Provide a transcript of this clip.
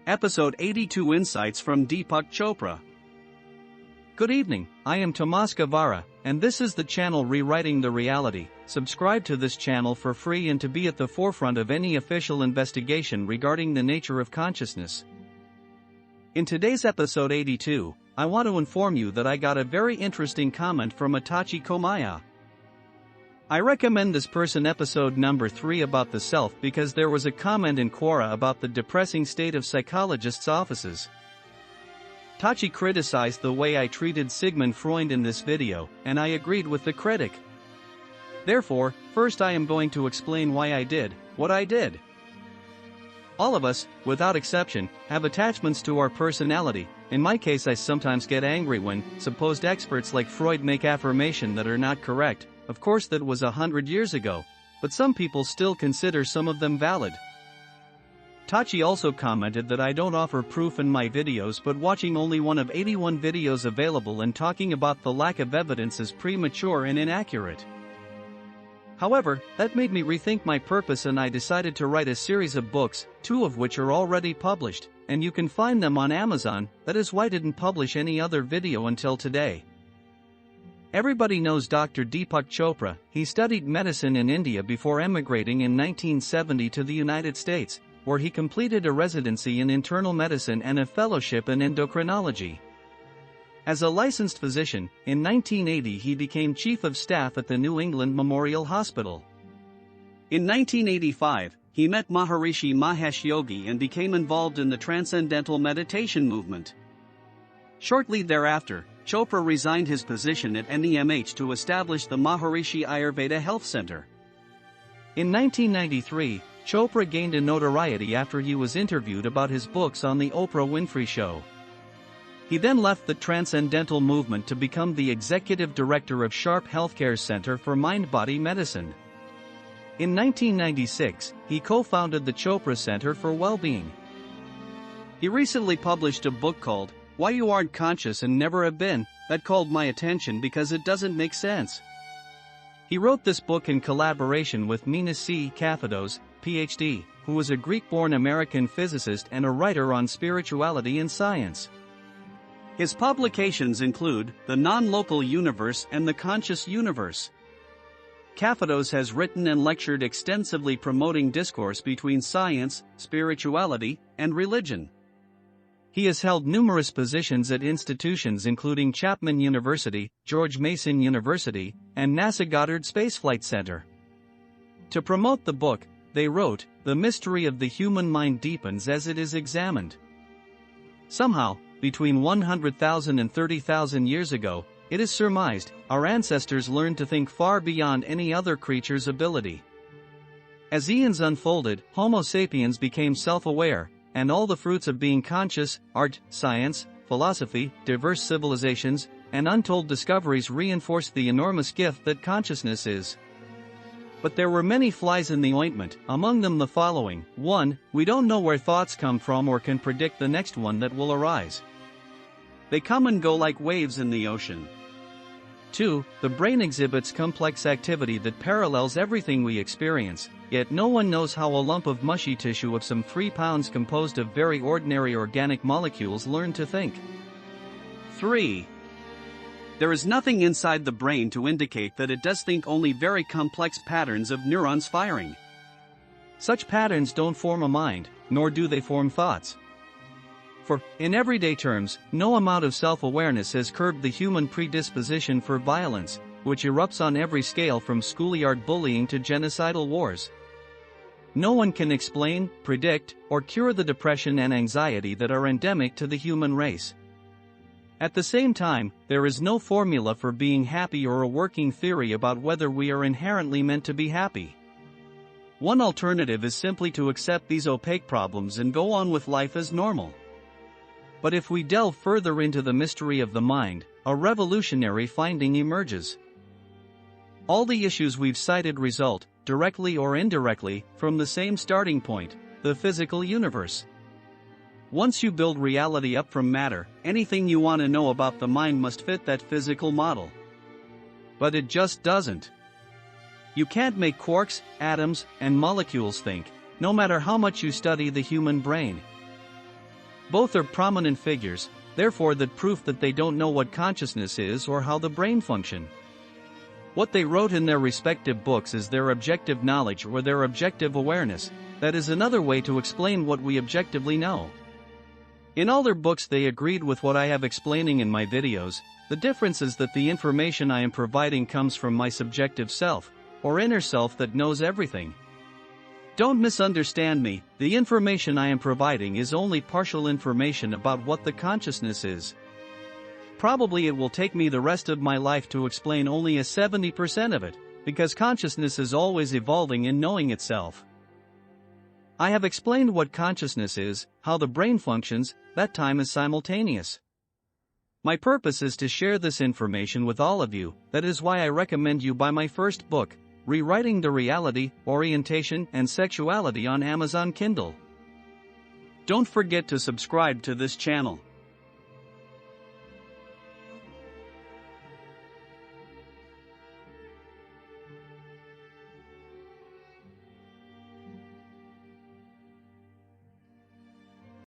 Episode 82 Insights from Deepak Chopra. Good evening, I am Tomas Guevara, and this is the channel Rewriting the Reality. Subscribe to this channel for free and to be at the forefront of any official investigation regarding the nature of consciousness. In today's episode 82, I want to inform you that I got a very interesting comment from Atachi Komaya. I recommend this person episode number 3 about the self because there was a comment in Quora about the depressing state of psychologists' offices. Tachi criticized the way I treated Sigmund Freud in this video, and I agreed with the critic. Therefore, first I am going to explain why I did what I did. All of us, without exception, have attachments to our personality. In my case, I sometimes get angry when supposed experts like Freud make affirmations that are not correct. Of course, that was 100 years ago, but some people still consider some of them valid. Tachi also commented that I don't offer proof in my videos, but watching only one of 81 videos available and talking about the lack of evidence is premature and inaccurate. However, that made me rethink my purpose, and I decided to write a series of books, 2 of which are already published, and you can find them on Amazon. That is why I didn't publish any other video until today. Everybody knows Dr. Deepak Chopra. He studied medicine in India before emigrating in 1970 to the United States, where he completed a residency in internal medicine and a fellowship in endocrinology. As a licensed physician, in 1980 he became chief of staff at the New England Memorial Hospital. In 1985, he met Maharishi Mahesh Yogi and became involved in the Transcendental Meditation movement. Shortly thereafter, Chopra resigned his position at NEMH to establish the Maharishi Ayurveda Health Center. In 1993, Chopra gained a notoriety after he was interviewed about his books on the Oprah Winfrey Show. He then left the Transcendental movement to become the executive director of Sharp Healthcare Center for Mind-Body Medicine. In 1996, he co-founded the Chopra Center for Wellbeing. He recently published a book called Why You Aren't Conscious and Never Have Been, that called my attention because it doesn't make sense. He wrote this book in collaboration with Mina C. Kafados, Ph.D., who was a Greek-born American physicist and a writer on spirituality and science. His publications include The Non-Local Universe and The Conscious Universe. Kafados has written and lectured extensively promoting discourse between science, spirituality, and religion. He has held numerous positions at institutions including Chapman University, George Mason University, and NASA Goddard Space Flight Center. To promote the book, they wrote, "The mystery of the human mind deepens as it is examined." Somehow, between 100,000 and 30,000 years ago, it is surmised, our ancestors learned to think far beyond any other creature's ability. As eons unfolded, Homo sapiens became self-aware, and all the fruits of being conscious, art, science, philosophy, diverse civilizations, and untold discoveries reinforced the enormous gift that consciousness is. But there were many flies in the ointment, among them the following. 1. We don't know where thoughts come from or can predict the next one that will arise. They come and go like waves in the ocean. 2. The brain exhibits complex activity that parallels everything we experience, yet no one knows how a lump of mushy tissue of some 3 pounds composed of very ordinary organic molecules learned to think. 3. There is nothing inside the brain to indicate that it does think, only very complex patterns of neurons firing. Such patterns don't form a mind, nor do they form thoughts. For, in everyday terms, no amount of self-awareness has curbed the human predisposition for violence, which erupts on every scale from schoolyard bullying to genocidal wars. No one can explain, predict, or cure the depression and anxiety that are endemic to the human race. At the same time, there is no formula for being happy or a working theory about whether we are inherently meant to be happy. One alternative is simply to accept these opaque problems and go on with life as normal. But if we delve further into the mystery of the mind, a revolutionary finding emerges. All the issues we've cited result, directly or indirectly, from the same starting point, the physical universe. Once you build reality up from matter, anything you want to know about the mind must fit that physical model. But it just doesn't. You can't make quarks, atoms, and molecules think, no matter how much you study the human brain. Both are prominent figures, therefore that proof that they don't know what consciousness is or how the brain function. What they wrote in their respective books is their objective knowledge or their objective awareness. That is another way to explain what we objectively know. In all their books they agreed with what I have explaining in my videos. The difference is that the information I am providing comes from my subjective self, or inner self that knows everything. Don't misunderstand me, the information I am providing is only partial information about what the consciousness is. Probably it will take me the rest of my life to explain only a 70% of it, because consciousness is always evolving and knowing itself. I have explained what consciousness is, how the brain functions, that time is simultaneous. My purpose is to share this information with all of you. That is why I recommend you buy my first book, Rewriting the Reality, Orientation and Sexuality on Amazon Kindle. Don't forget to subscribe to this channel.